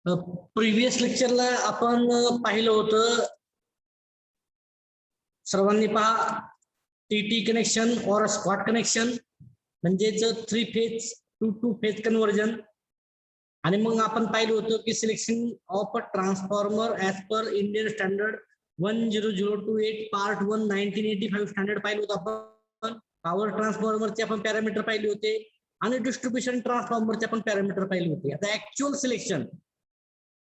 Previous लेक्चरला आपण पाहिलं होतं, सर्वांनी पहा, टीटी कनेक्शन और स्पॉट कनेक्शन म्हणजेच 3 फेज टू 2 फेज कन्वर्जन. आणि मग आपण पाहिलं होतं की selection of a transformer as per Indian standard 10028 part 1 1985 standard पाहिलं होतं आपण. पॉवर ट्रान्सफॉर्मरचे आपण पॅरामीटर पाहिले होते आणि डिस्ट्रीब्युशन ट्रान्सफॉर्मरचे आपण पॅरामीटर पाहिले होते. आता ऍक्च्युअल सिलेक्शन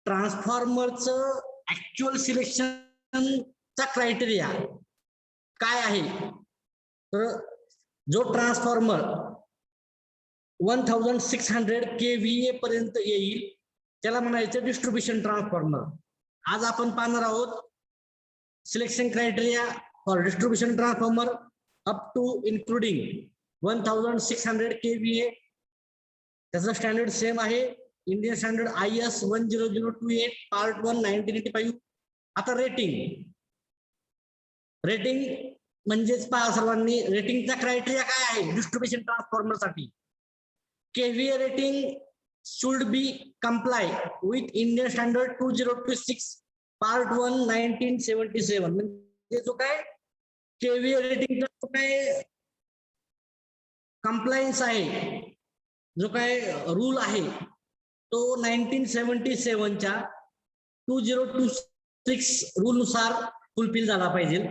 ट्रान्सफॉर्मरचं ऍक्च्युअल सिलेक्शनचा क्रायटेरिया काय आहे, तर जो ट्रान्सफॉर्मर 1600 kVA पर्यंत येईल त्याला म्हणायचं डिस्ट्रीब्युशन ट्रान्सफॉर्मर. आज आपण पाहणार आहोत selection criteria for distribution transformer up to including 1600 kVA. त्याचं स्टँडर्ड सेम आहे, इंडियन स्टँडर्ड IS 10028 पार्ट 1 1985. आता रेटिंग म्हणजेच पहा सर्वांनी, रेटिंगचा क्रायटेरिया काय आहे डिस्ट्रीब्युशन ट्रान्सफॉर्मर साठी. KVA rating should be comply with Indian Standard 2026 Part 1 1977. म्हणजे जो काय KVA रेटिंगचा जो काय कंप्लायन्स आहे, जो काय रूल आहे तो 1977 च्या 2026 रूल नुसार फुलफिल झाला पाहिजे.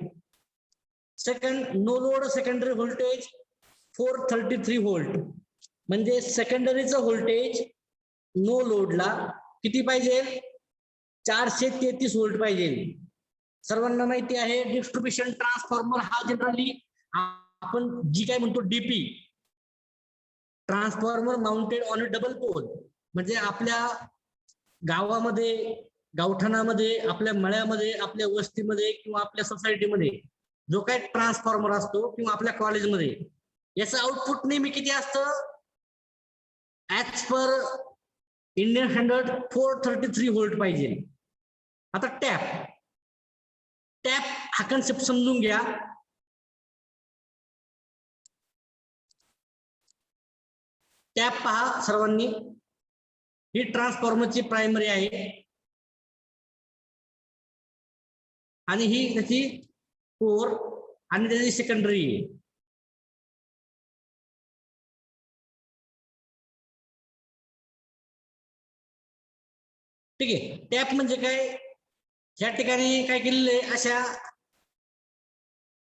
Second, no load secondary voltage 433 volt. म्हणजे सेकंडरीचं व्होल्टेज नो लोडला किती पाहिजे, 433 व्होल्ट पाहिजे. सर्वांना माहिती आहे डिस्ट्रीब्युशन ट्रान्सफॉर्मर हा जनरली आपण जी काय म्हणतो DP, transformer mounted on a double pole. म्हणजे आपल्या गावामध्ये, गावठाणामध्ये, आपल्या मळ्यामध्ये, आपल्या वस्तीमध्ये किंवा आपल्या सोसायटीमध्ये जो काय ट्रान्सफॉर्मर असतो किंवा आपल्या कॉलेजमध्ये, याचं आउटपुट नेहमी किती असतं, as per Indian standard 433 volt पाहिजे. आता टॅप हा कन्सेप्ट समजून घ्या. टॅप पहा सर्वांनी, ही ट्रान्सफॉर्मरची प्रायमरी आहे आणि ही त्याची कोर आणि त्याची सेकंडरी आहे. ठीक आहे. टॅप म्हणजे काय, ह्या ठिकाणी काय केलेलं आहे, अशा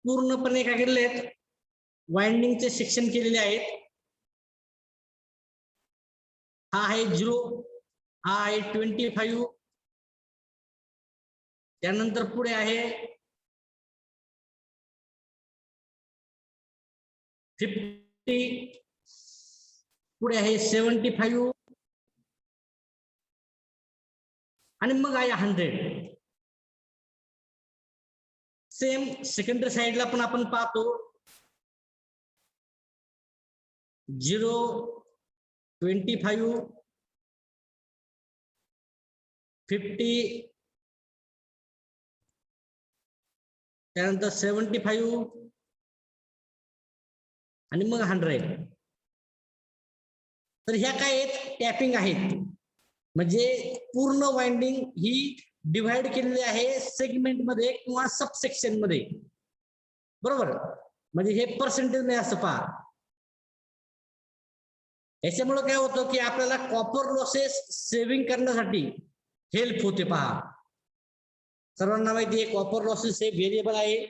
पूर्णपणे काय केलेले आहेत, वाइंडिंगचे सेक्शन केलेले आहेत. हा आहे 0, हा आहे 25, त्यानंतर पुढे आहे 50, पुढे आहे 75 आणि मग आहे 100. सेम सेकंडरी साइडला पण आपण पाहतो 0, 25, 50, त्यानंतर 75 आणि मग 100. तर ह्या काय आहेत, टॅपिंग आहेत. म्हणजे पूर्ण वाइंडिंग ही डिव्हाइड केलेली आहे सेगमेंट मध्ये किंवा सबसेक्शन मध्ये, बरोबर. म्हणजे हे पर्सेंटेज नाही असं पहा. याच्यामुळे काय होतं की आपल्याला कॉपर लॉसेस सेव्हिंग करण्यासाठी हेल्प होते. पहा सर्वांना माहिती आहे कॉपर लॉसेस हे व्हेरिएबल आहे.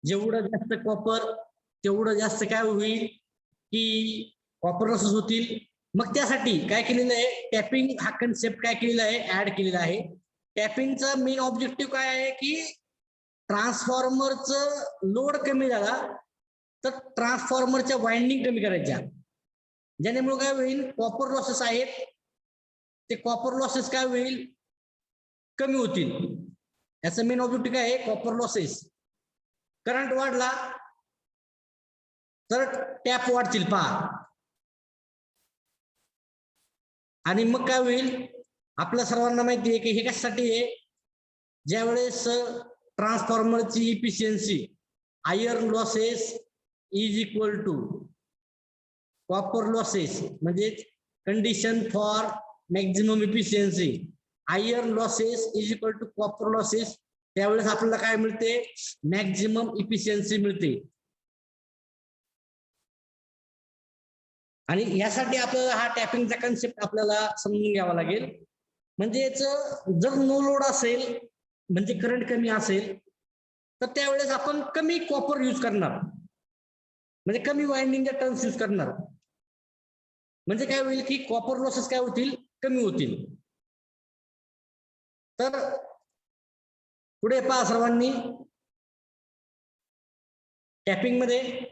जेवढं जास्त कॉपर तेवढं जास्त काय होईल की कॉपर लॉसेस होतील. मग त्यासाठी काय केलेलं आहे, टॅपिंग हा कन्सेप्ट काय केलेला आहे, ऍड केलेला आहे. टॅपिंगचा मेन ऑब्जेक्टिव्ह काय आहे की ट्रान्सफॉर्मरचं लोड कमी झाला तर ट्रान्सफॉर्मरच्या वाइंडिंग कमी करायच्या, ज्यामुळे काय होईल, कॉपर लॉसेस आहेत ते कॉपर लॉसेस काय होईल, कमी होतील. याचं मेन ऑब्जेक्टिव्ह काय आहे, कॉपर लॉसेस. करंट वाढला तर टॅप वाढतील पहा. आणि मग काय होईल, आपल्या सर्वांना माहिती आहे की हे कशासाठी आहे, ज्यावेळेस ट्रान्सफॉर्मरची efficiency iron losses is equal to copper losses, म्हणजे condition for maximum efficiency, iron losses is equal to copper losses, त्यावेळेस आपल्याला काय मिळते, मॅक्झिमम इफिशियन्सी मिळते. आणि यासाठी आपल्याला हा टॅपिंगचा कन्सेप्ट आपल्याला समजून घ्यावा लागेल. म्हणजे जर नो लोड असेल, म्हणजे करंट कमी असेल, तर त्यावेळेस आपण कमी कॉपर यूज करणार, म्हणजे कमी वाइंडिंगच्या टर्न्स यूज करणार. म्हणजे काय होईल की कॉपर लॉसेस काय होतील, कमी होतील. तर पुढे पहा सर्वांनी, टॅपिंग मध्ये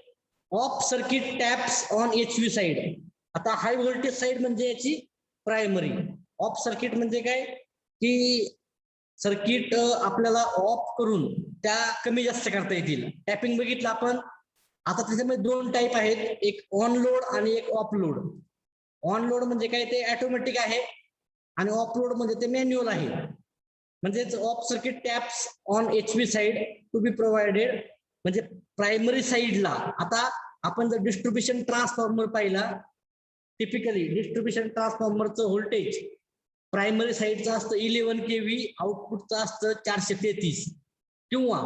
of circuit taps on HV side. आता हाय व्होल्टेज साइड म्हणजे याची प्रायमरी. ऑफ सर्किट म्हणजे काय की सर्किट आपल्याला ऑफ करून त्या कमी जास्त करता येतील. टॅपिंग बघितलं आपण. आता त्याच्यामध्ये दोन टाईप आहेत, एक ऑन लोड आणि एक ऑफ लोड. ऑन लोड म्हणजे काय, ते ऑटोमॅटिक आहे, आणि ऑफ लोड म्हणजे ते मॅन्युअल आहे. म्हणजेच off circuit taps on HV side to be provided, म्हणजे प्रायमरी साइडला. आता आपण जर डिस्ट्रीब्युशन ट्रान्सफॉर्मर पाहिला, टिपिकली डिस्ट्रीब्युशन ट्रान्सफॉर्मरचं व्होल्टेज प्रायमरी साइडचं असतं 11 kV, आउटपुटचं असतं 433, किंवा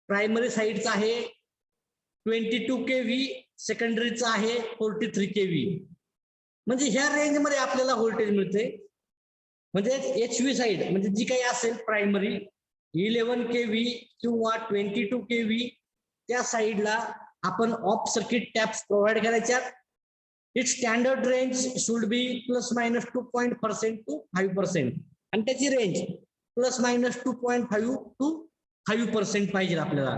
प्रायमरी साइडचं आहे 22 kV, सेकंडरीचं आहे 43 kV. म्हणजे ह्या रेंजमध्ये आपल्याला व्होल्टेज मिळते. म्हणजे HV साइड म्हणजे जी काही असेल प्रायमरी 11 kV किंवा 22 kV, त्या साइडला आपण ऑफ सर्किट टॅप्स प्रोव्हाइड करायच्या. It standard range should be ±2% to 5%, आणि त्याची रेंज ±2.5 to 5% पाहिजे आपल्याला.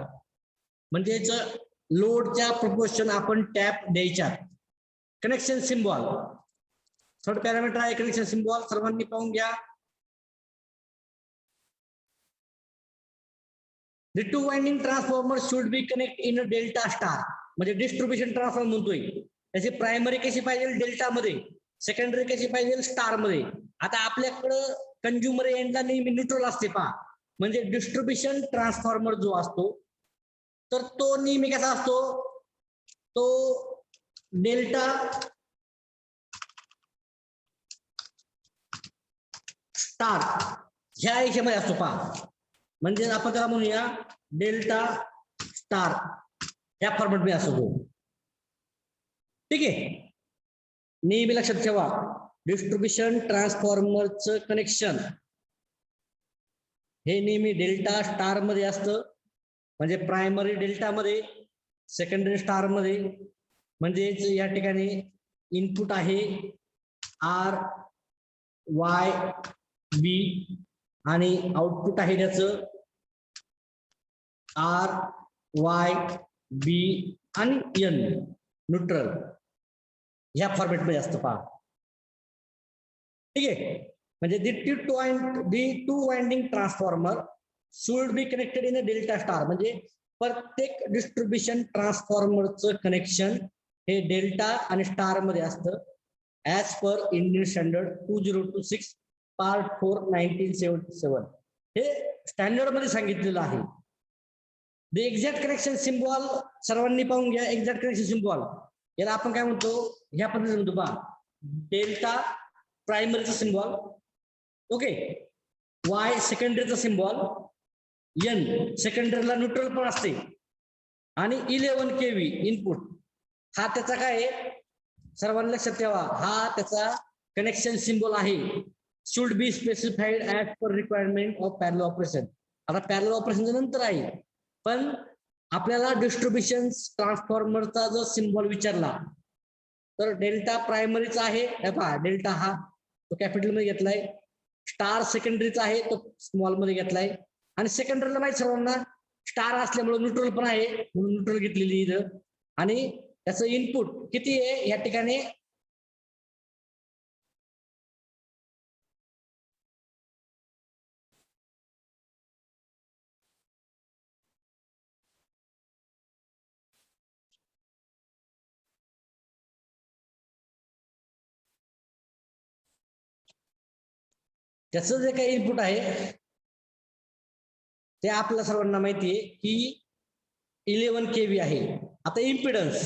म्हणजे लोडच्या प्रोपोर्शन आपण टॅप द्यायच्या. कनेक्शन सिम्बॉल, थर्ड पॅरामीटर आहे कनेक्शन सिम्बॉल, सर्वांनी पाहून घ्या. The two winding transformer should be connect in a delta star. म्हणजे डिस्ट्रीब्युशन ट्रान्सफॉर्मर म्हणतोय, त्याची प्रायमरी कशी पाहिजे डेल्टा मध्ये, सेकंडरी कशी पाहिजे स्टार मध्ये. आता आपल्याकडं कंझ्युमर एंडला नेहमी न्यूट्रल असते पहा. म्हणजे डिस्ट्रीब्युशन ट्रान्सफॉर्मर जो असतो, तर तो नेहमी कसा असतो, तो डेल्टा स्टार ह्या हिशोबामध्ये असतो पहा. म्हणजे आपण त्याला म्हणूया डेल्टा स्टार, या फॉर्मॅट मध्ये असतो. ठीक आहे, नेहमी लक्षात ठेवा, डिस्ट्रीब्युशन ट्रान्सफॉर्मरचं कनेक्शन हे नेहमी डेल्टा स्टार मध्ये असतं. म्हणजे प्रायमरी डेल्टा मध्ये, सेकंडरी स्टार मध्ये. म्हणजेच या ठिकाणी इनपुट आहे RYB, आणि आउटपुट आहे त्याचं RYB आणि N न्यूट्रल, ह्या फॉर्मॅट मध्ये असतं पहा. ठीक आहे, म्हणजे the two winding transformer should be connected in a delta star. म्हणजे प्रत्येक डिस्ट्रीब्युशन ट्रान्सफॉर्मरचं कनेक्शन हे डेल्टा आणि स्टार मध्ये असतं, as per Indian standard 2026 part 4 1977. हे स्टँडर्ड मध्ये सांगितलेलं आहे. द एक्झॅक्ट कनेक्शन सिम्बॉल सर्वांनी पाहून घ्या. एक्झॅक्ट कनेक्शन सिम्बॉल याला आपण काय म्हणतो, ह्या पद्धतीने म्हणतो पहा. डेल्टा प्रायमरीचा सिम्बॉल, ओके, Y सेकंडरीचा सिम्बॉल, N सेकंडरीला न्यूट्रल पण असते, आणि 11 kV इनपुट. हा त्याचा काय आहे, सर्वांना लक्षात ठेवा, हा त्याचा कनेक्शन सिम्बॉल आहे. Should be specified as per requirement of parallel operation. आता पॅरलल ऑपरेशन नंतर आहे, पण आपल्याला डिस्ट्रीब्युशन ट्रान्सफॉर्मरचा जर सिम्बॉल विचारला तर डेल्टा प्रायमरीचा आहे, पहा डेल्टा हा तो कॅपिटल मध्ये घेतलाय, स्टार सेकंडरीचा आहे तो स्मॉल मध्ये घेतलाय, आणि सेकंडरीला माहिती सर्वांना स्टार असल्यामुळे न्यूट्रल पण आहे म्हणून न्यूट्रल घेतलेली इथं. आणि त्याचं इनपुट किती आहे या ठिकाणी, त्याचं जे काही इनपुट आहे ते आपल्या सर्वांना माहिती आहे की 11 kV आहे. आता इम्पिडन्स,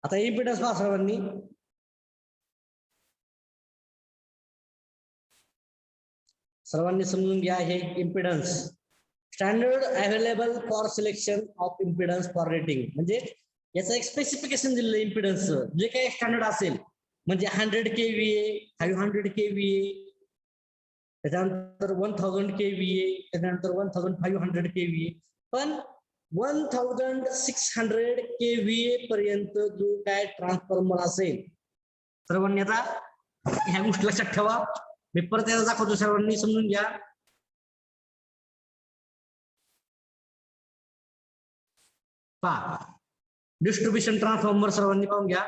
आता इम्पिडन्स पहा सर्वांनी. सर्वांनी समजून घ्या हे impedance. Standard available for selection of impedance for rating, म्हणजे याचं एक स्पेसिफिकेशन दिलेलं इम्पिडन्सचं, जे काही स्टँडर्ड असेल, म्हणजे 100 kVA, 500 kVA, त्याच्यानंतर 1000 kVA, त्याच्यानंतर 1500 kVA, पण 1600 kVA पर्यंत जो काय ट्रान्सफॉर्मर असेल, सर्वांनी आता ह्या गोष्टी लक्षात ठेवा. मी परत याला दाखवतो, सर्वांनी समजून घ्या. पहा डिस्ट्रीब्युशन ट्रान्सफॉर्मर सर्वांनी पाहून घ्या.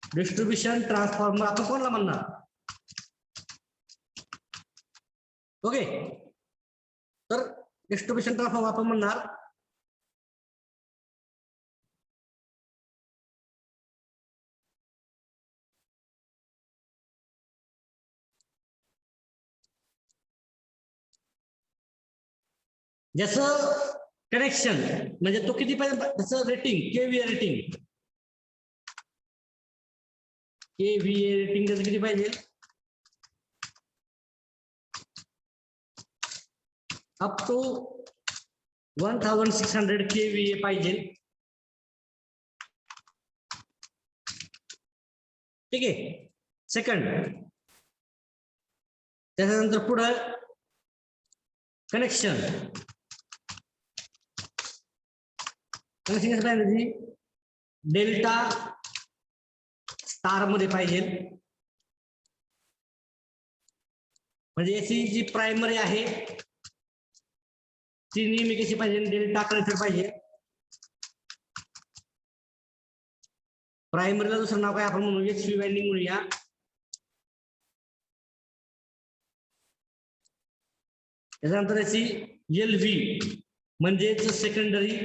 डिस्ट्रीब्युशन ट्रान्सफॉर्मर आपण कोणाला म्हणणार? ओके, तर डिस्ट्रीब्युशन ट्रान्सफॉर्मर आपण म्हणणार ज्याचं कनेक्शन, म्हणजे तो किती पाहिजे त्याचं rating, kVA rating, kVA rating त्याचं किती पाहिजे? अप टू 1600 kVA पाहिजे. ठीक आहे. सेकंड, त्याच्यानंतर पुढं कनेक्शन. कनेक्शन कसं पाहिजे? डेल्टा स्टार मध्ये पाहिजे, म्हणजे याची जी प्रायमरी आहे ती नेहमी कशी पाहिजे? डेल्टा कनेक्टेड पाहिजे. प्रायमरीला दुसरं नाव काय आपण म्हणू? HV वाइंडिंग म्हणूया. त्याच्यानंतर याची LV म्हणजेच सेकंडरी,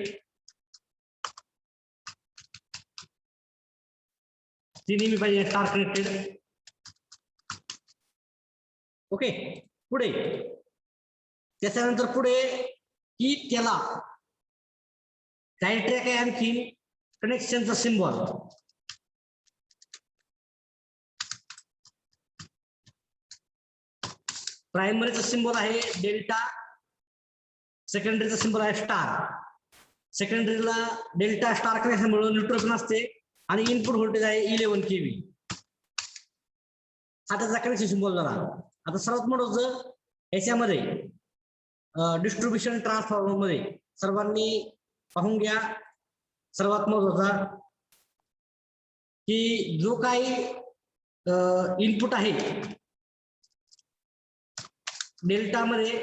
ती नेहमी पाहिजे स्टार कनेक्टेड. ओके, पुढे त्याच्यानंतर पुढे की त्याला काय ट्रॅक आहे आणखी? कनेक्शनचा सिम्बॉल. प्रायमरीचा सिम्बॉल आहे डेल्टा, सेकंडरीचा सिम्बॉल आहे स्टार. सेकंडरीला डेल्टा स्टार कनेक्शन म्हणून न्यूट्रल पण असते, आणि इनपुट व्होल्टेज आहे 11 kV. हा त्याचा कनेक्शन सिम्बॉल झाला. आता सर्वात महत्त्वाचं याच्यामध्ये डिस्ट्रीब्युशन ट्रान्सफॉर्मर मध्ये सर्वांनी पाहून घ्या. सर्वात महत्त्वाचा की जो काही इनपुट आहे डेल्टा मध्ये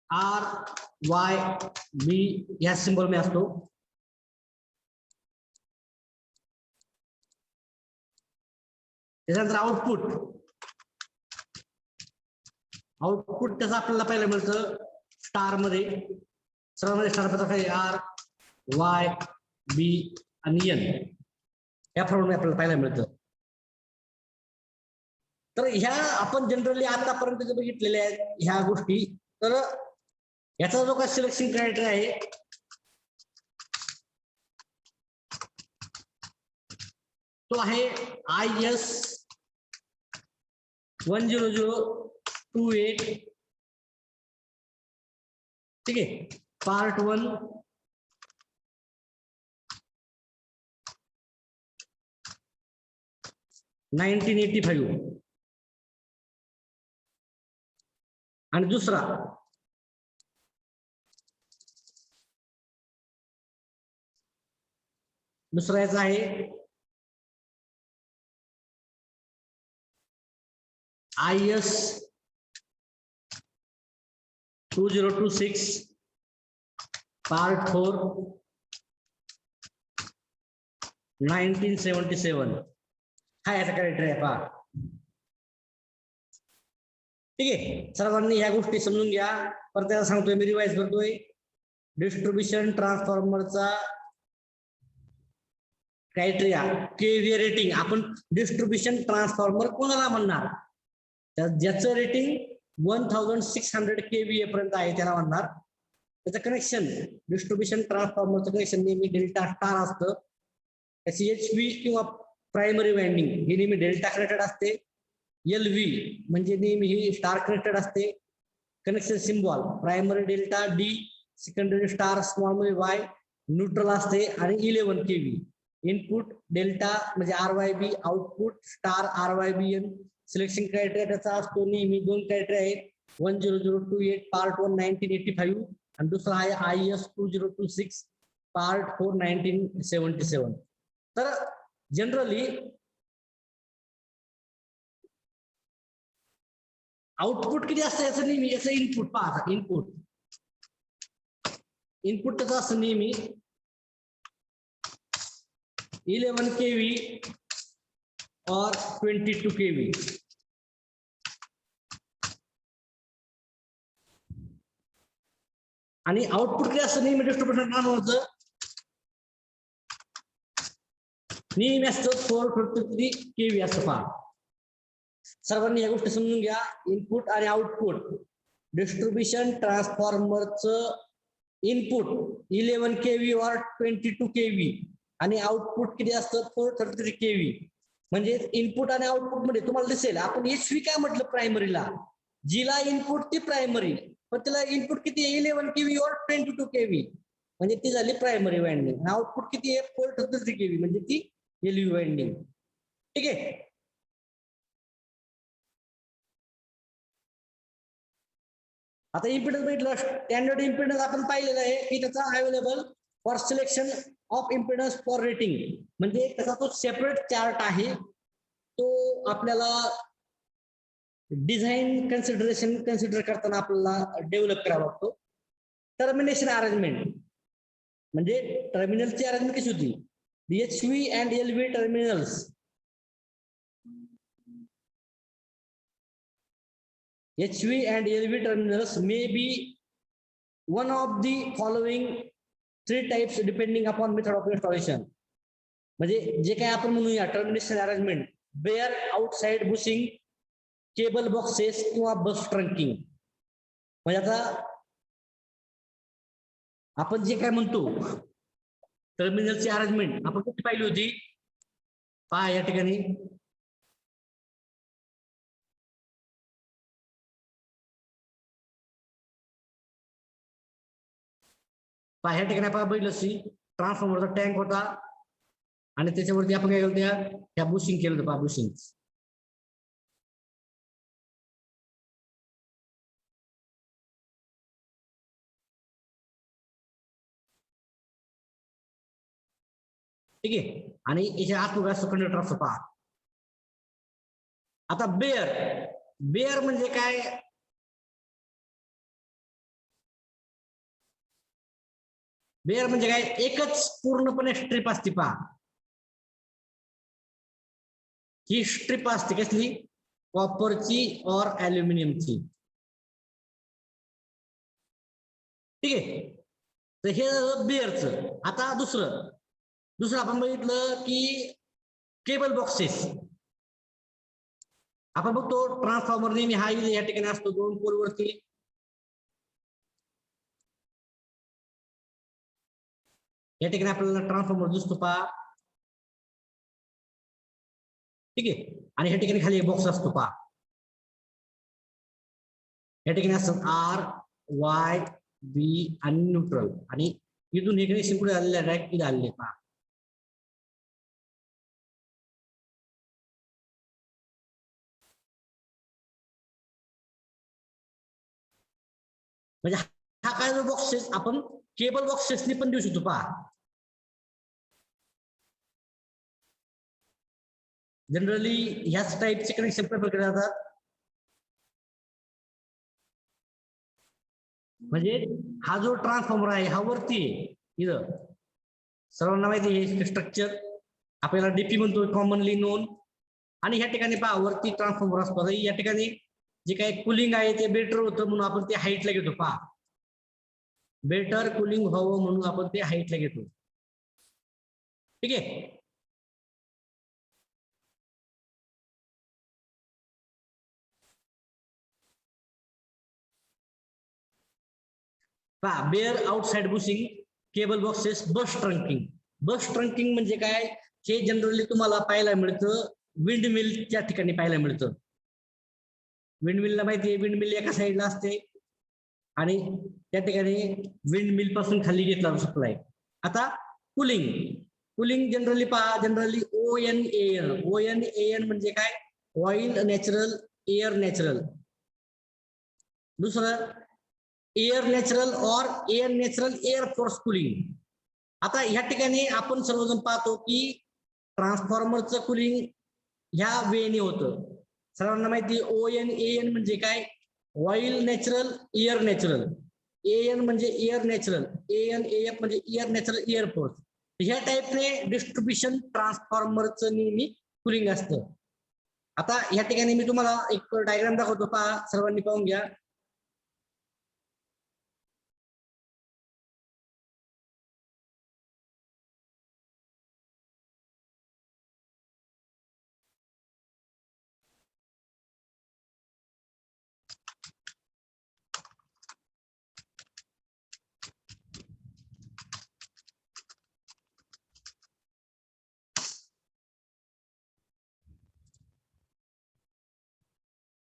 RYB या सिंबल में असतो. त्याच्यानंतर आउटपुट त्याचा आपल्याला पाहायला मिळतं स्टार मध्ये. सर्वांमध्ये स्टार पता काही RYB आणि N या फॉर्ममध्ये आपल्याला पाहायला मिळतं. तर ह्या आपण जनरली आतापर्यंत जे बघितलेल्या आहेत ह्या गोष्टी, तर याचा जो काय सिलेक्शन क्रायटेरिया आहे तो आहे IS 10028. ठीक आहे, पार्ट 1 1985 आणि दुसरा याचा आहे IS 2026 पार्ट 4 1977. हा याचा क्रायटेरिया पहा. ठीक आहे, सर्वांनी ह्या गोष्टी समजून घ्या. परत सांगतोय, मी रिवाइज करतोय. डिस्ट्रीब्युशन ट्रान्सफॉर्मरचा क्रायटेरिया केव्हीए रेटिंग. आपण डिस्ट्रीब्युशन ट्रान्सफॉर्मर कोणाला म्हणणार? ज्याचं रेटिंग 1600 kVA पर्यंत आहे त्याला म्हणणार. त्याचं कनेक्शन डिस्ट्रीब्युशन ट्रान्सफॉर्मरचं कनेक्शन नेहमी डेल्टा स्टार असतं. त्याची एचव्ही किंवा प्रायमरी वाइंडिंग ही नेहमी डेल्टा कनेक्टेड असते. एलव्ही म्हणजे नेहमी ही स्टार कनेक्टेड असते. Connection symbol primary delta D, secondary star small मध्ये वाय, न्यूट्रल असते आणि 11 kV. इनपुट डेल्टा म्हणजे RYB, output star RYBN. Selection criteria त्याचा असतो नेहमी 2 क्रायटेरिया आहेत. 10028 पार्ट 1 1985 आणि दुसरा आहे IS 2026 पार्ट 4 1977. तर जनरली आउटपुट किती असतं याचं नेहमी, याचं इनपुट पहा. इनपुट त्याचं असतं नेहमी 11 kV or 22 kV. आणि आउटपुट किती असतं नेहमी डिस्ट्रीब्युशन ट्रान्सफॉर्मरचं नेहमी असतं 453 kV असतं पहा. सर्वांनी या गोष्टी समजून घ्या. इनपुट आणि आउटपुट डिस्ट्रीब्युशन ट्रान्सफॉर्मरचं इनपुट 11 kV or 22 kV आणि आउटपुट किती असतं 433 kV. म्हणजे इनपुट आणि आउटपुट मध्ये तुम्हाला दिसेल आपण एचव्ही काय म्हटलं प्रायमरीला, जिला इनपुट ती प्रायमरी, पण त्याला इनपुट किती आहे 11 kV or 22 kV म्हणजे ती झाली प्रायमरी वाइंडिंग. आउटपुट किती आहे 433 kV म्हणजे ती एलव्ही वाइंडिंग. ठीक आहे. आता इम्पिडन्स बघितलं, स्टँडर्ड इम्पिडन्स आपण पाहिलेलं आहे की त्याचा available for selection of impedance for rating म्हणजे त्याचा तो सेपरेट चार्ट आहे. तो आपल्याला डिझाईन कन्सिडर करताना आपल्याला डेव्हलप करावा लागतो. टर्मिनेशन अरेंजमेंट म्हणजे टर्मिनलची अरेंजमेंट कशी होती. HV and LV terminals HV and LV terminals may be one of the following 3 types depending upon method of installation. म्हणजे जे काय आपण म्हणूया termination arrangement, bare outside bushing, cable boxes किंवा बस ट्रंकिंग. म्हणजे आता आपण जे काय म्हणतो टर्मिनलची अरेंजमेंट आपण कुठे पाहिली होती पहा या ठिकाणी. ह्या ठिकाणी आपण बघितलं ट्रान्सफॉर्मरचा टँक होता आणि त्याच्यावरती आपण काय केलं त्या बुशिंग केलं होतं पहा बुशिंग. ठीक आहे. आणि याच्या आत कंडक्टर असतो पहा. आता बेअर म्हणजे काय, बेअर म्हणजे काय एकच पूर्णपणे स्ट्रीप असते पहा. ही स्ट्रीप असते कसली कॉपरची और ॲल्युमिनियमची. ठीक आहे. तर हे बेअरचं. आता दुसरं आपण बघितलं की केबल बॉक्सेस. आपण बघतो ट्रान्सफॉर्मर नेहमी हा या ठिकाणी असतो 2 पोल वरती. या ठिकाणी आपल्याला ट्रान्सफॉर्मर दिसतो पहा. ठीक आहे. आणि ह्या ठिकाणी खाली बॉक्स असतो पहा. या ठिकाणी असतात R, Y, B आणि न्यूट्रल आणि इथून हे कनेक्शन कुठे आलेले आहे डायरेक्ट इथे आलेले पहा. म्हणजे हा काय जो बॉक्सेस आपण केबल बॉक्सेसनी पण देऊ शकतो पहा. जनरली ह्याच टाईपचे कनेक्शन प्रेफर केले जातात. म्हणजे हा जो ट्रान्सफॉर्मर आहे हा वरती आहे इथं सर्वांना माहिती आहे स्ट्रक्चर आपल्याला डीपी म्हणतो कॉमनली नोन. आणि ह्या ठिकाणी पहा वरती ट्रान्सफॉर्मर असतो. या ठिकाणी जे काही कुलिंग आहे ते बेटर होतं म्हणून आपण ते हाईटला घेतो पहा. बेटर कुलिंग व्हावं म्हणून आपण ते हाईटला घेतो. ठीक आहे. पहा bare outside bushing, cable boxes, bus trunking. Bus trunking म्हणजे काय, हे जनरली तुम्हाला पाहायला मिळतं विंड मिलच्या ठिकाणी पाहायला मिळतं. विंडमिलला माहिती आहे, विंडमिल एका साईडला असते आणि त्या ठिकाणी विंड मिल पासून खाली घेतला सप्लाय. आता कुलिंग, कुलिंग जनरली पहा, जनरली ONAN. ONAN म्हणजे काय, ऑइल नॅचरल, एअर नॅचरल. दुसरं एअर नॅचरल और air natural air force cooling. आता ह्या ठिकाणी आपण सर्वजण पाहतो की ट्रान्सफॉर्मरचं कुलिंग ह्या वेने होतं. सर्वांना माहिती ONAN म्हणजे काय, oil natural, air natural. AN म्हणजे एअर नॅचरल, ANAF म्हणजे एअर नॅचरल एअर फोर्स. ह्या टाईपने डिस्ट्रीब्युशन ट्रान्सफॉर्मरचं नेहमी कुलिंग असतं. आता ह्या ठिकाणी मी तुम्हाला एक डायग्राम दाखवतो, पहा, सर्वांनी पाहून घ्या.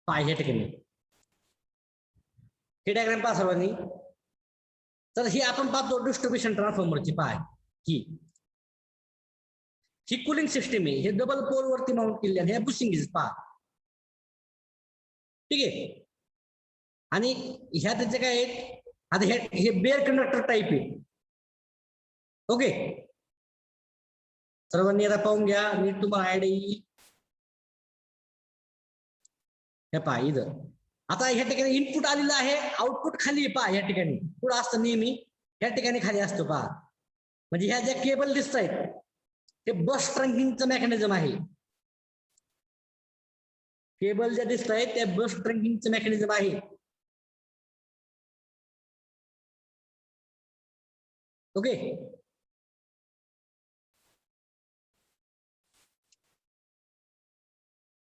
पहा ह्या ठिकाणी हे डायग्राम पहा सर्वांनी. तर ही आपण पाहतो डिस्ट्रीब्युशन ट्रान्सफॉर्मरची. पहा ही कुलिंग सिस्टीम आहे, हे डबल पोल वरती माउंट केले आणि हे बुशिंग इज. पहा ठीक आहे. आणि ह्या त्याचे काय आहेत, आता हे बेअर कंडक्टर टाईप आहे. ओके, सर्वांनी आता पाहून घ्या, नीट तुम्हाला आयडिया येईल. हे पहा इथं आता ह्या ठिकाणी इनपुट आलेलं आहे, आउटपुट खाली पहा. ह्या ठिकाणी पुढं असतं नेहमी, ह्या ठिकाणी खाली असतो. पहा म्हणजे ह्या ज्या केबल दिसत आहेत ते बस ट्रंकिंगचं मेकॅनिझम आहे. केबल ज्या दिसत आहेत त्या बस ट्रंकिंगचं मेकॅनिझम आहे. ओके,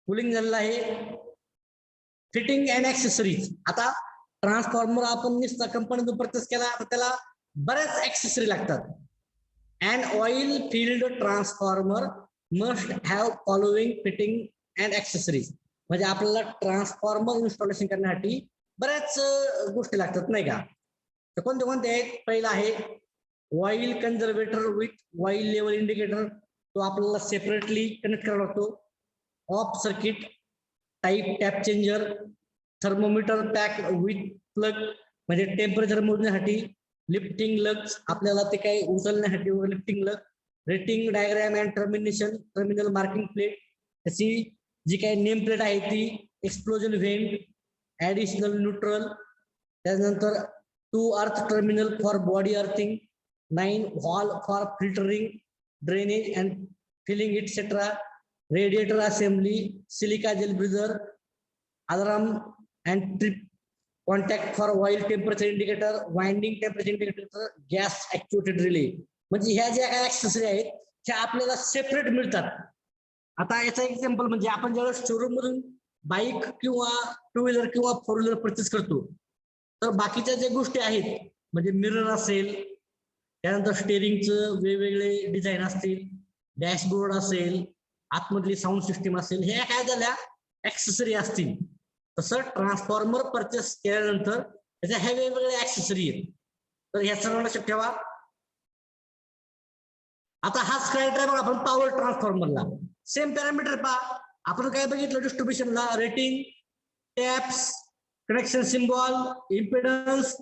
कुलिंग झालेलं आहे. Fitting and accessories. आता ट्रान्सफॉर्मर आपण नुसता कंपनीतून परचेस केला तर त्याला बऱ्याच ऍक्सेसरी लागतात. And oil field transformer must have following fitting and accessories. म्हणजे आपल्याला ट्रान्सफॉर्मर इन्स्टॉलेशन करण्यासाठी बऱ्याच गोष्टी लागतात, नाही का. तर कोणते कोणते आहेत, पहिला आहे oil conservator with oil level indicator. तो आपल्याला सेपरेटली कनेक्ट करावा लागतो. Of circuit type tap changer, thermometer pack with plug म्हणजे टेम्परेचर मोजण्यासाठी, लिफ्टिंग लग्स आपल्याला ते काही उचलण्यासाठी लिफ्टिंग लग, rating diagram and terminal marking plate, त्याची जी काही नेम प्लेट आहे ती, एक्सप्लोजन व्हेंट, ऍडिशनल न्यूट्रल, त्यानंतर 2 earth terminal for body earthing, 9 valve for filtering, drainage and filling etcetera, radiator assembly, silica gel breather, alarm and trip, contact for oil temperature indicator, winding temperature indicator, gas actuated relay. म्हणजे ह्या ज्या काही accessory आहेत त्या आपल्याला separate मिळतात. आता याचा एक्झाम्पल म्हणजे आपण ज्यावेळेस शोरूम मधून बाईक किंवा 2 व्हीलर किंवा 4 व्हीलर परचेस करतो तर बाकीच्या ज्या गोष्टी आहेत म्हणजे मिरर असेल, त्यानंतर स्टेरिंगचं वेगवेगळे डिझाईन असतील, डॅशबोर्ड असेल, आतमधली साऊंड सिस्टीम असेल, ह्या काय झाल्या ऍक्सेसरी असतील. तसं ट्रान्सफॉर्मर परचेस केल्यानंतर त्याच्या ह्या वेगवेगळ्या ऍक्सेसरी आहेत. तर ह्या सर्व लक्षात ठेवा. आता हाच क्रायटेरिया बघा आपण पॉवर ट्रान्सफॉर्मरला सेम पॅरामीटर पहा. आपण काय बघितलं डिस्ट्रीब्युशनला, rating, taps, connection symbol, impedance,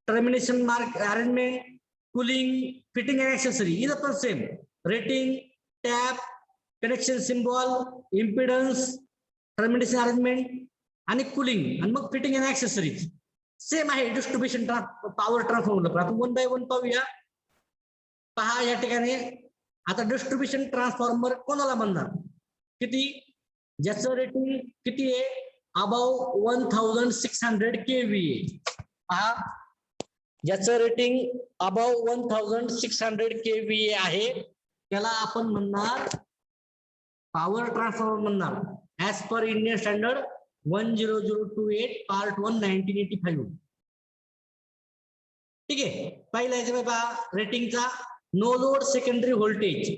termination mark arrangement, cooling, fitting and accessory. इथं पण same rating, tap, connection symbol, impedance, termination arrangement आणि कुलिंग आणि मग फिटिंग अँड ऍक्सेसरीज सेम आहे डिस्ट्रीब्युशन पॉवर ट्रान्सफॉर्मरला. आपण 1 बाय 1 पाहूया. पहा या ठिकाणी आता डिस्ट्रीब्युशन ट्रान्सफॉर्मर कोणाला म्हणणार, किती, ज्याचं रेटिंग किती आहे, अबाव 1600 kVA. पहा ज्याचं रेटिंग अबाव 1600 kVA आहे त्याला आपण म्हणणार पॉवर ट्रान्सफॉर्मर म्हणणार, as per Indian standard 10028 part 1 1985. ठीक आहे. पहिला याच्या पहा रेटिंगचा नो लोड सेकंडरी व्होल्टेज,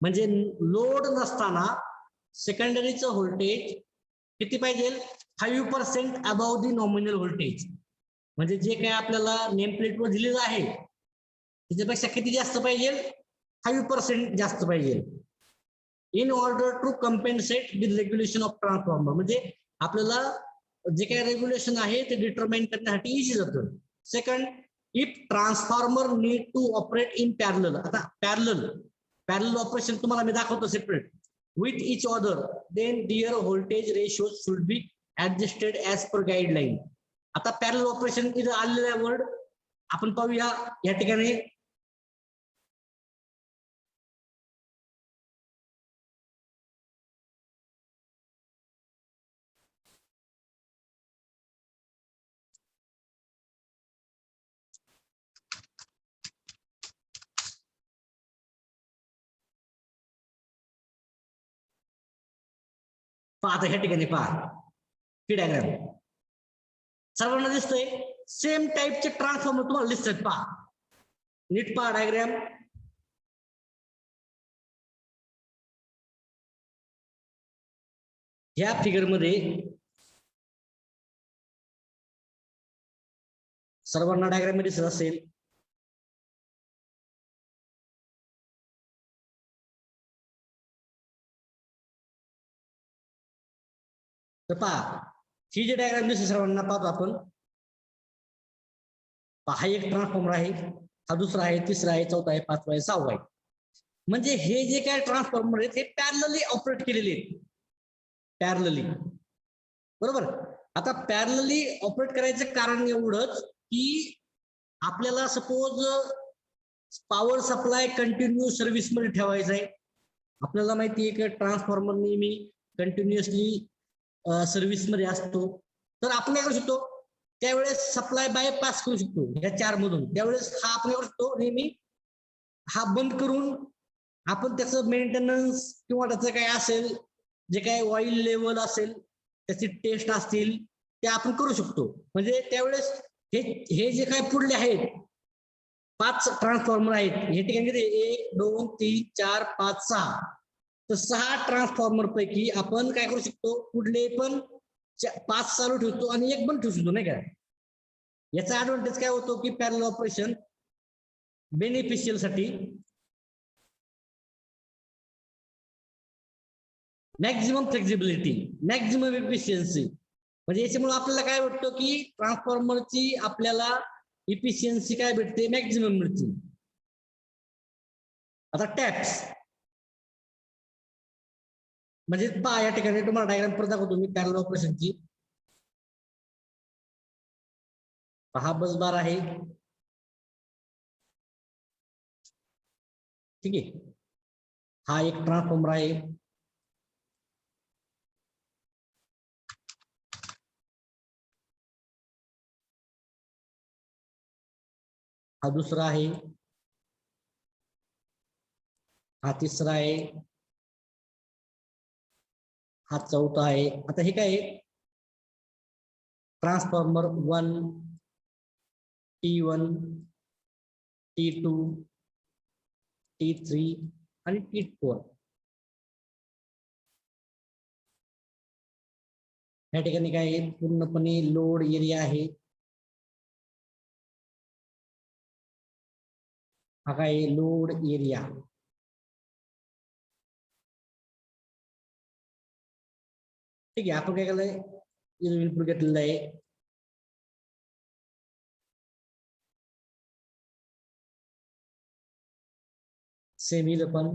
म्हणजे लोड नसताना सेकंडरीचं व्होल्टेज किती पाहिजे, 5% अबाव दी नॉमिनल व्होल्टेज, म्हणजे जे काय आपल्याला नेम प्लेटवर दिलेलं आहे त्याच्यापेक्षा किती जास्त पाहिजे, 5% जास्त पाहिजे. In order to compensate with regulation of transformer, म्हणजे आपल्याला जे काही रेग्युलेशन आहे ते डिटरमाइन करण्यासाठी इझी जातं. Second, if transformer need to operate in parallel, आता पॅरलल ऑपरेशन तुम्हाला मी दाखवतो separate with each other, then their voltage ratios should be adjusted as per guideline. आता पॅरलल ऑपरेशन इथं आलेला वर्ड आपण पाहूया या ठिकाणी. पहा आता ह्या ठिकाणी पहा ही डायग्राम सर्वांना दिसतोय, सेम टाईपचे ट्रान्सफॉर्मर तुम्हाला दिसतात. पहा नीट पहा डायग्राम. ह्या फिगर मध्ये सर्वांना डायग्राम मध्ये दिसत असेल. तर पहा ही जी डायग्राम दिसते सर्वांना, पाहतो आपण. हा एक ट्रान्सफॉर्मर आहे, हा दुसरा आहे, तिसरा आहे, चौथा आहे, पाचवा आहे, सहावा आहे. म्हणजे हे जे काय ट्रान्सफॉर्मर आहेत हे पॅरलली ऑपरेट केलेले आहेत, पॅरलली, बरोबर. आता पॅरलली ऑपरेट करायचं कारण एवढंच की आपल्याला suppose power supply continue service मध्ये ठेवायचा आहे. आपल्याला माहिती आहे की ट्रान्सफॉर्मर नेहमी कंटिन्युअसली सर्व्हिस मध्ये असतो, तर आपण काय करू शकतो, त्यावेळेस सप्लाय बायपास करू शकतो ह्या 4 मधून. त्यावेळेस हा आपण करू शकतो नेहमी हा बंद करून आपण त्याचं मेंटेनन्स किंवा त्याचं काय असेल, जे काय ऑइल लेवल असेल त्याची टेस्ट असतील ते आपण करू शकतो. म्हणजे त्यावेळेस हे जे काय पुढले आहेत 5 ट्रान्सफॉर्मर आहेत, हे ठिकाणी 1 2 3 4 5 6, तर 6 ट्रान्सफॉर्मर पैकी आपण काय करू शकतो, पुढले पण 5 चालू ठेवतो आणि 1 बंद ठेवू शकतो, नाही का. याचा ऍडव्हान्टेज काय होतो की पॅरलल ऑपरेशन बेनिफिशियल साठी मॅक्झिमम फ्लेक्झिबिलिटी, मॅक्झिमम इफिशियन्सी, म्हणजे याच्यामुळे आपल्याला काय वाटतं की ट्रान्सफॉर्मरची आपल्याला इफिशियन्सी काय भेटते, मॅक्झिमम मिळते. आता टॅप्स म्हणजे पहा या ठिकाणी तुम्हाला डायग्राम परत दाखवतो मी पॅरलल ऑपरेशनची. हा बस बार आहे, ठीक आहे. हा एक ट्रान्सफॉर्मर आहे, हा दुसरा आहे, हा तिसरा आहे, हा चौथा आहे. आता हे काय ट्रान्सफॉर्मर 1, T1, T2, T3 आणि T4. या ठिकाणी काय आहे, पूर्णपणे लोड एरिया आहे. हा काय लोड एरिया, ठीक आहे. आपण काय केलंय, इनपुट घेतलेलं आहे. सेम येईल पण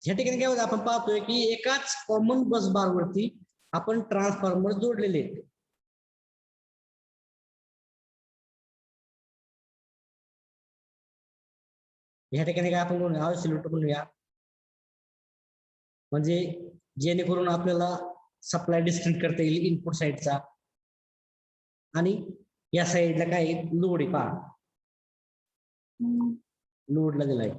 या ठिकाणी काय होतं, आपण पाहतोय की एकाच कॉमन बस बार वरती आपण ट्रान्सफॉर्मर जोडलेले आहेत. या ठिकाणी काय आपण ऑसिलेटर म्हणूया, म्हणजे जेणेकरून आपल्याला सप्लाय डिस्कनेक्ट करता येईल इनपुट साइडचा. आणि या साईडला काय लोड आहे पहा, लोडला दिलाय.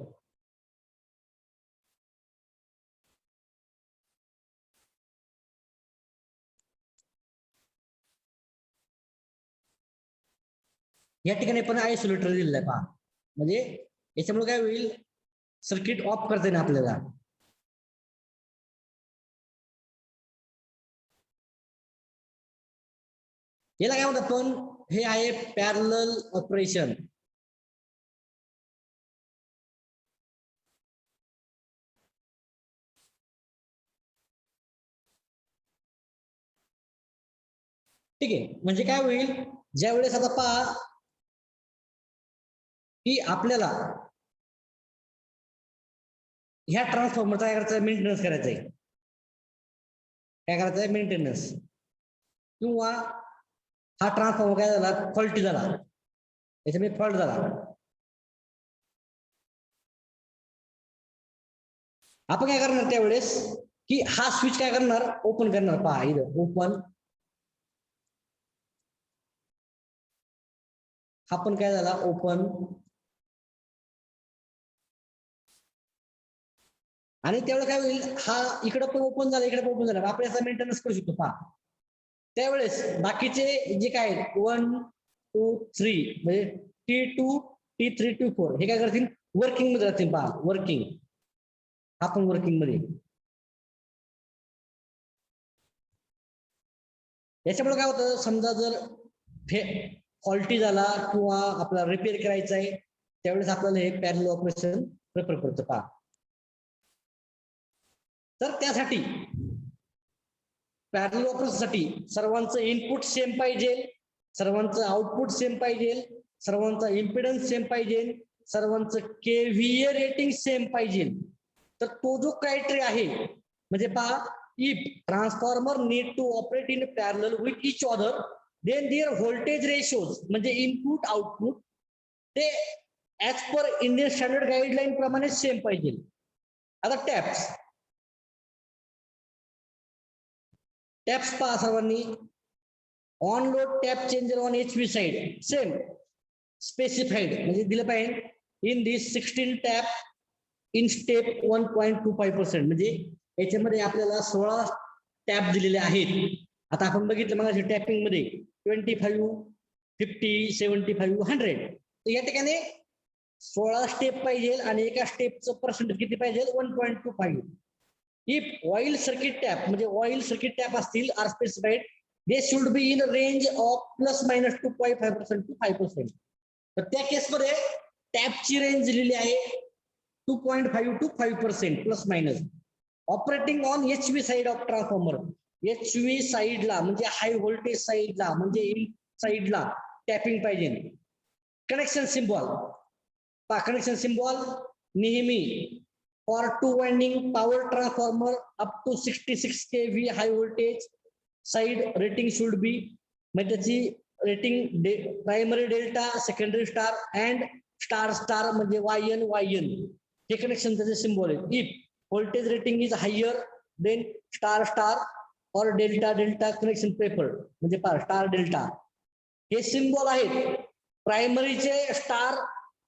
या ठिकाणी पण आयसोलेटर दिलेलं आहे पहा, म्हणजे याच्यामुळे काय होईल, सर्किट ऑफ करता येईल आपल्याला. याला काय म्हणतात पण, हे आहे पॅरलल ऑपरेशन. ठीक आहे, म्हणजे काय होईल, ज्या वेळेस आता पहा की आपल्याला ह्या ट्रान्सफॉर्मरचा काय करायचं, मेंटेनन्स करायचा आहे. काय करायचं आहे, मेंटेनन्स. किंवा हा ट्रान्सफॉर्मर काय झाला, फॉल्टी झाला, याच्यामध्ये फॉल्ट झाला. आपण काय करणार त्यावेळेस, की हा स्विच काय करणार, ओपन करणार. पहा इथं ओपन, हा पण काय झाला ओपन, आणि त्यावेळेस काय होईल, हा इकडे पण ओपन झाला, इकडे पण ओपन झाला, आपण याचा मेंटेनन्स करू शकतो. पहा त्यावेळेस बाकीचे जे काय 1 2 3 म्हणजे T2 T3 T4 हे काय करतील, वर्किंग मध्ये राहतील. पहा वर्किंग, हा पण वर्किंग मध्ये. याच्यामुळे काय होतं, समजा जर फॉल्टी झाला किंवा आपल्याला रिपेअर करायचा आहे, त्यावेळेस आपल्याला हे पॅरलल ऑपरेशन प्रेफर करतं. पहा तर त्यासाठी पॅरलल ऑपरेशनसाठी सर्वांचं इनपुट सेम पाहिजे, सर्वांचं आउटपुट सेम पाहिजे, सर्वांचा इम्पिडन्स सेम पाहिजे, सर्वांचं केव्हीए रेटिंग सेम पाहिजे. तर तो जो क्रायटेरिया आहे, म्हणजे पहा, if transformer need to operate in parallel with each other, then their voltage ratios म्हणजे इनपुट आउटपुट ते as per Indian standard guideline प्रमाणे सेम पाहिजे. आता टॅप्स पहा सर्वांनी, on load tap changer on HV side same specified म्हणजे दिलं पाहिजे in this 16 tap in step 1.25%. म्हणजे याच्यामध्ये आपल्याला 16 टॅप दिलेले आहेत. आता आपण बघितलं मग टॅपिंग मध्ये 25 50 75 100, तर या ठिकाणी 16 स्टेप पाहिजे आणि एका स्टेपचं पर्सेंटेज किती पाहिजे, 1.25. इफ ऑइल सर्किट टॅप म्हणजे ऑइल सर्किट टॅप असतील are specified, they should be in range of plus minus 2.5% to 5%. तर त्या केसमध्ये टॅपची रेंज दिलेली आहे 2.5 to 5% plus minus. Operating on HV side of transformer, HV साइडला म्हणजे हाय व्होल्टेज साइडला म्हणजे इन साइडला टॅपिंग पाहिजे. कनेक्शन सिम्बॉल, कनेक्शन सिम्बॉल नेहमी for 2 winding power transformer up to 66 kV high voltage side rating should be, म्हणजे त्याची rating primary delta, secondary star and star star म्हणजे YN YN हे connection त्याचे सिम्बॉल आहे. If voltage rating is higher than star star और delta delta connection preferred, म्हणजे star delta हे symbol आहेत. प्रायमरीचे स्टार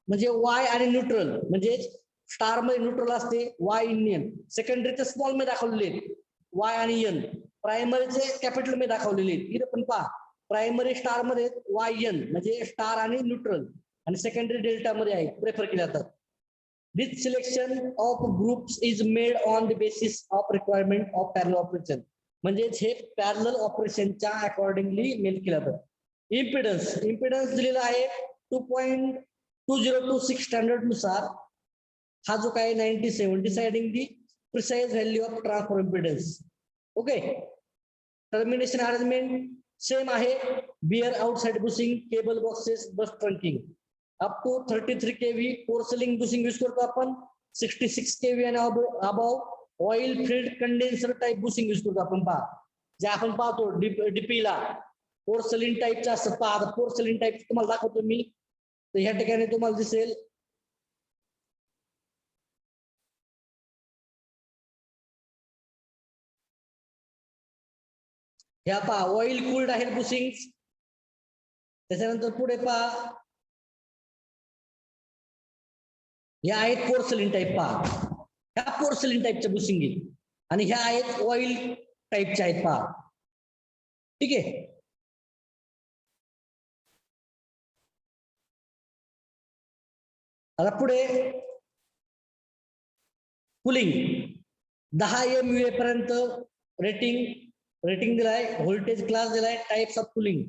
म्हणजे वाय आणि न्यूट्रल, म्हणजे स्टार मध्ये न्यूट्रल असते वाय इंडियन, सेकंडरीचे स्मॉल मध्ये दाखवलेले वाय आणि एन, प्रायमरीचे कॅपिटल मध्ये दाखवलेले. इथे पण पहा प्रायमरी स्टार मध्ये YN म्हणजे स्टार आणि न्यूट्रल, आणि सेकंडरी डेल्टा मध्ये आहे, प्रेफर केले जातात. This selection of groups is made on the basis of requirement of parallel operation, म्हणजे हे पॅरलल ऑपरेशनच्या अकॉर्डिंगली मेल केलं जातं. इम्पिडन्स दिलेला आहे 2.2026 स्टँडर्ड नुसार. हा जो काय 97 deciding the precise value of transformer impedance. Okay, termination arrangement same आहे, bare outside bushing, cable boxes, bus trunking. Up to 33 kV porcelain bushing use करतो आपण, 66 kV आणि above oil filled condenser type bushing use करतो आपण. पहा जे आपण पाहतो डीपीला पोर्सलिन टाइपचं असतं. पहा पोर्सलिन टाइप तुम्हाला दाखवतो मी, तर ह्या ठिकाणी तुम्हाला दिसेल ह्या पहा ऑइल कूल्ड आहे बुशिंग, त्याच्यानंतर पुढे पहा, ह्या आहेत पोर्सलिन टाईप पहा, ह्या पोर्सलिन टाईपच्या बुशिंगी आणि ह्या आहेत ऑइल टाईपच्या आहेत पहा. ठीक आहे. आता पुढे कूलिंग 10 MVA पर्यंत रेटिंग दिलाय, व्होल्टेज क्लास दिलाय, types of cooling.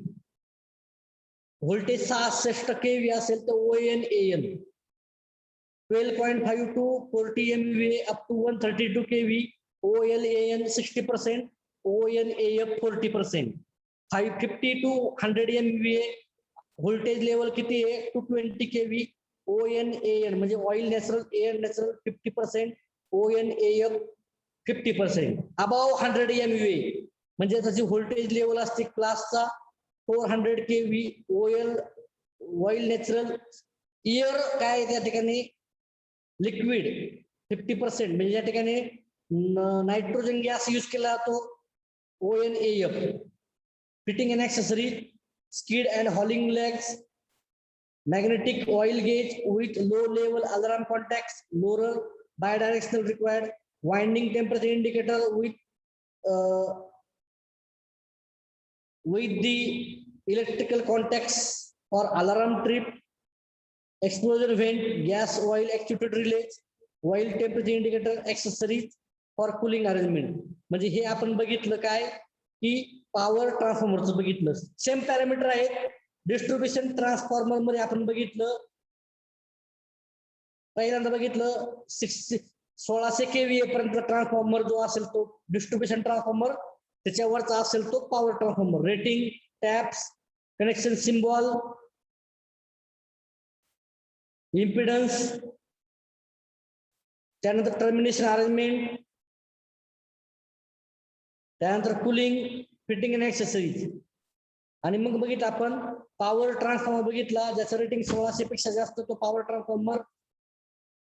Voltage 66 kV असेल तर ON-AN, 12.5 to 40 MVA up to 132 kV, OL-AN 60%, ON-AF 40%. 50 to 100 MVA voltage level किती आहे? 220 kV, ON-AN म्हणजे oil natural, AN natural 50%, ON-AF 50%. Above 100 MVA म्हणजे त्याची व्होल्टेज लेवल असते क्लासचा 400 kV, ऑइल नॅचरल. एअर काय त्या ठिकाणी लिक्विड 50% म्हणजे या ठिकाणी नायट्रोजन गॅस यूज केला जातो, ON-AF. Fitting and accessory, skid and hauling legs, magnetic oil gauge with low level alarm contacts, lower bidirectional required, winding temperature indicator with the electrical contacts for alarm trip, explosion vent, gas oil actuated relays, oil temperature indicator, accessories for cooling arrangement. म्हणजे हे आपण बघितलं काय की power ट्रान्सफॉर्मरचं बघितलं. Same parameter आहेत. Distribution transformer मध्ये आपण बघितलं, पहिल्यांदा बघितलं 1600 kVA पर्यंत ट्रान्सफॉर्मर जो असेल तो डिस्ट्रीब्युशन ट्रान्सफॉर्मर, त्याच्यावरचा असेल तो power transformer. Rating, taps, connection symbol, impedance, त्यानंतर टर्मिनेशन अरेंजमेंट, त्यानंतर कूलिंग, फिटिंग अँड ॲक्सेसरीज. आणि मग बघितलं आपण पॉवर ट्रान्सफॉर्मर बघितला, ज्याचं रेटिंग 1600 पेक्षा जास्त तो पॉवर ट्रान्सफॉर्मर.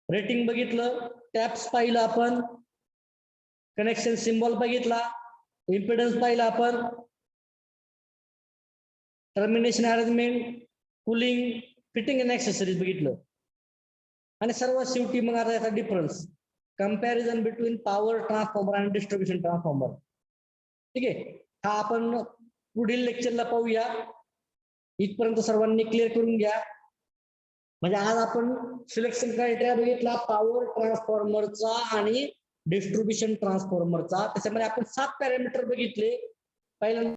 रेटिंग बघितलं, टॅप्स पाहिलं आपण, कनेक्शन सिम्बॉल बघितला, इम्पिडन्स पाहिला आपण, termination arrangement, cooling, fitting and accessories बघितलं. आणि सर्वात शेवटी मग आता याचा difference, comparison between power transformer आणि डिस्ट्रीब्युशन ट्रान्सफॉर्मर. ठीक आहे, हा आपण पुढील लेक्चरला पाहूया. इथपर्यंत सर्वांनी क्लिअर करून घ्या. म्हणजे आज आपण सिलेक्शन क्रायटेरिया बघितला पॉवर ट्रान्सफॉर्मरचा आणि डिस्ट्रीब्युशन ट्रान्सफॉर्मरचा. त्याच्यामध्ये आपण 7 पॅरामीटर बघितले. पहिल्यांदा